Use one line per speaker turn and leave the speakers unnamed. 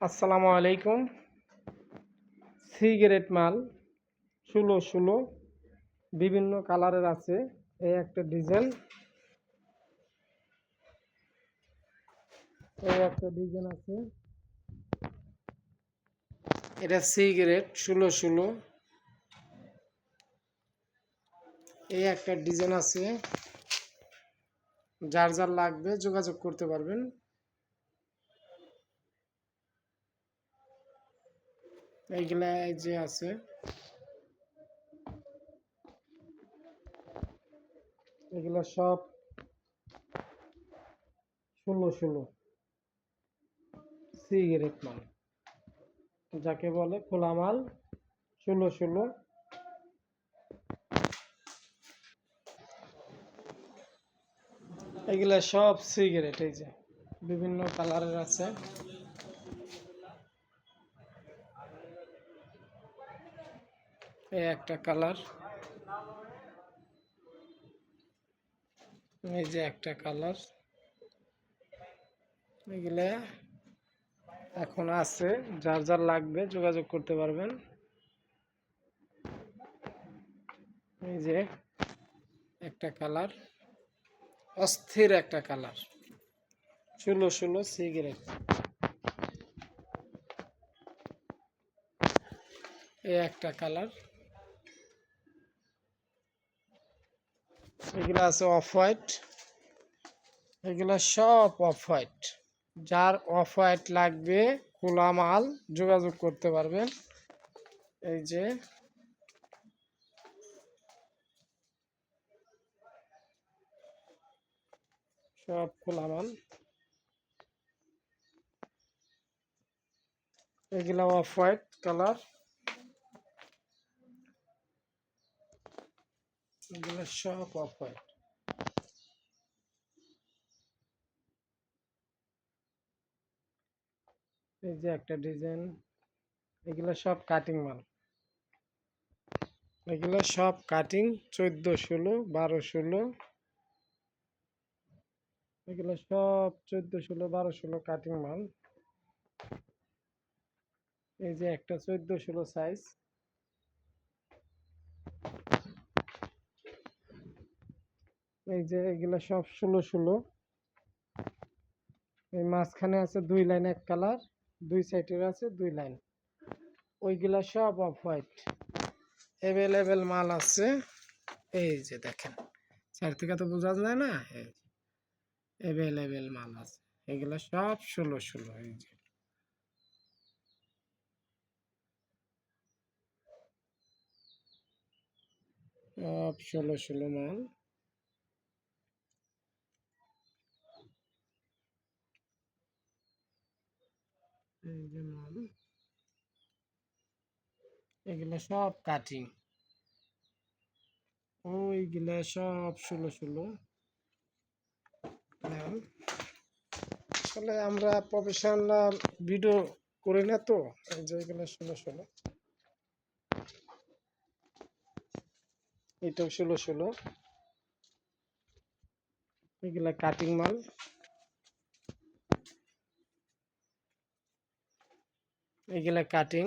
আসসালামু আলাইকুম। সিগারেট মাল 16 বিভিন্ন কালারের আছে। এই একটা ডিজাইন, আছে। এটা সিগারেট 16 এই একটা ডিজাইন আছে। যার যার লাগবে যোগাযোগ করতে পারবেন। এইগুলা এই যে আছে, এগুলা সব 16 সিগারেট মাল, যাকে বলে খোলা মাল 16। এগুলা সব সিগারেট, এই যে বিভিন্ন কালারের আছে। এই একটা কালার, এই যে একটা কালার। এগুলা এখন আছে, যার যার লাগবে যোগাযোগ করতে পারবেন। এই যে একটা কালার, অস্থির একটা কালার 16 সিগারেট। এই একটা কালার। এগুলো আছে অফ হোয়াইট, এগুলো সব অফ হোয়াইট। যার অফ হোয়াইট লাগবে খোলা মাল যোগাযোগ করতে পারবেন। এই যে সব খোলা মাল, এগুলো অফ হোয়াইট কালার, এগুলো সব অফ হোয়াইট। এই যে একটা ডিজাইন, এগুলো সব কাটিং মাল, এগুলো সব কাটিং 14, 16, 12, 16। এগুলো সব 14, 16, 12, 16 কাটিং মাল। এই যে একটা 14, 16 সাইজ। এই যে এগুলো সব 16, 16। এই মাঝখানে আছে 2 লাইন এক কালার, 2 সাইডের আছে 2 লাইন। ওইগুলা সব অফ হোয়াইট। অ্যাভেলেবেল মাল আছে। এই যে দেখেন, চার থেকে তো বোঝা যায় না। অ্যাভেলেবেল মাল আছে, এগুলা সব 16, 16। এই যে সব 16, 16 মাল। এই যে মাল, এগুলা সব কাটিং। ওইগুলা সব 16, 16 মাল। আসলে আমরা প্রফেশনাল ভিডিও করি না তো, এই যে এগুলো 16, 16। এটাও 16, 16। এগুলা কাটিং মাল, এগুলা কাটিং।